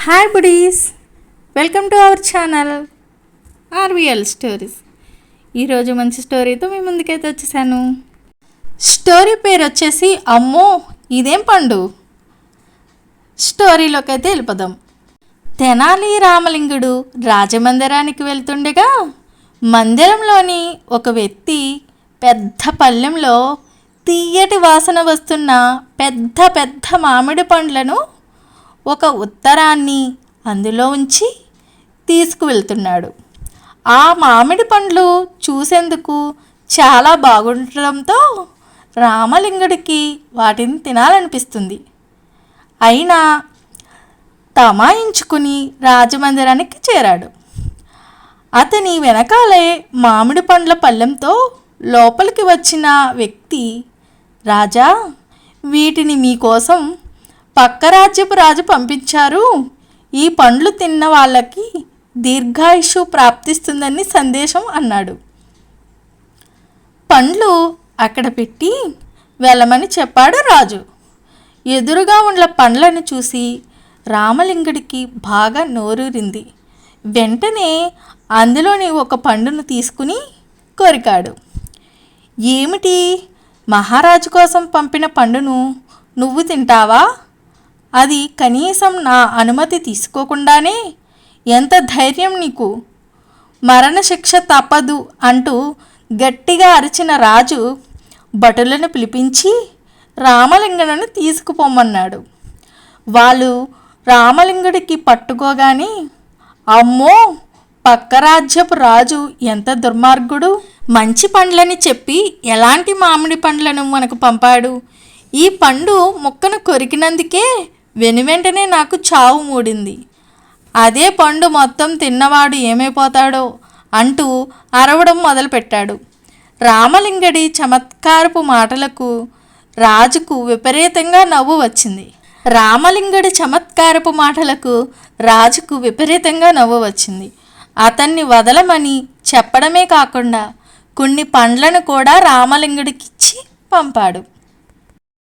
Hi buddies, welcome to our channel RVL stories. ఈరోజు మంచి స్టోరీతో మీ ముందుకైతే వచ్చేసాను. స్టోరీ పేరు వచ్చేసి అమ్మో ఇదేం పండు. స్టోరీలోకి అయితే వెళ్ళిపోదాం. తెనాలి రామలింగుడు రాజమందిరానికి వెళ్తుండగా మందిరంలోని ఒక వ్యక్తి పెద్ద పళ్ళెంలో తీయటి వాసన వస్తున్న పెద్ద పెద్ద మామిడి పండ్లను ఒక ఉత్తరాన్ని అందులో ఉంచి తీసుకువెళ్తున్నాడు. ఆ మామిడి పండ్లు చూసేందుకు చాలా బాగుండటంతో రామలింగుడికి వాటిని తినాలనిపిస్తుంది. అయినా తమాయించుకుని రాజమందిరానికి చేరాడు. అతని వెనకాలే మామిడి పండ్ల పళ్ళెంతో లోపలికి వచ్చిన వ్యక్తి, రాజా, వీటిని మీకోసం పక్క రాజ్యపు రాజు పంపించారు. ఈ పండ్లు తిన్న వాళ్ళకి దీర్ఘాయుషు ప్రాప్తిస్తుందని సందేశం అన్నాడు. పండ్లు అక్కడ పెట్టి వెళ్ళమని చెప్పాడు రాజు. ఎదురుగా ఉన్న పండ్లను చూసి రామలింగుడికి బాగా నోరూరింది. వెంటనే అందులోని ఒక పండును తీసుకుని కొరికాడు. ఏమిటి, మహారాజు కోసం పంపిన పండును నువ్వు తింటావా? అది కనీసం నా అనుమతి తీసుకోకుండానే? ఎంత ధైర్యం నీకు? మరణశిక్ష తప్పదు అంటూ గట్టిగా అరిచిన రాజు భటులను పిలిపించి రామలింగుడిని తీసుకుపోమన్నాడు. వాళ్ళు రామలింగుడికి పట్టుకోగానే, అమ్మో, పక్క రాజ్యపు రాజు ఎంత దుర్మార్గుడు! మంచి పండ్లని చెప్పి ఎలాంటి మామిడి పండ్లను మనకు పంపాడు? ఈ పండు ముక్కను కొరికినందుకే వెనువెంటనే నాకు చావు మూడింది. అదే పండు మొత్తం తిన్నవాడు ఏమైపోతాడో అంటూ అరవడం మొదలుపెట్టాడు. రామలింగడి చమత్కారపు మాటలకు రాజుకు విపరీతంగా నవ్వు వచ్చింది. అతన్ని వదలమని చెప్పడమే కాకుండా కొన్ని పండ్లను కూడా రామలింగుడికిచ్చి పంపాడు.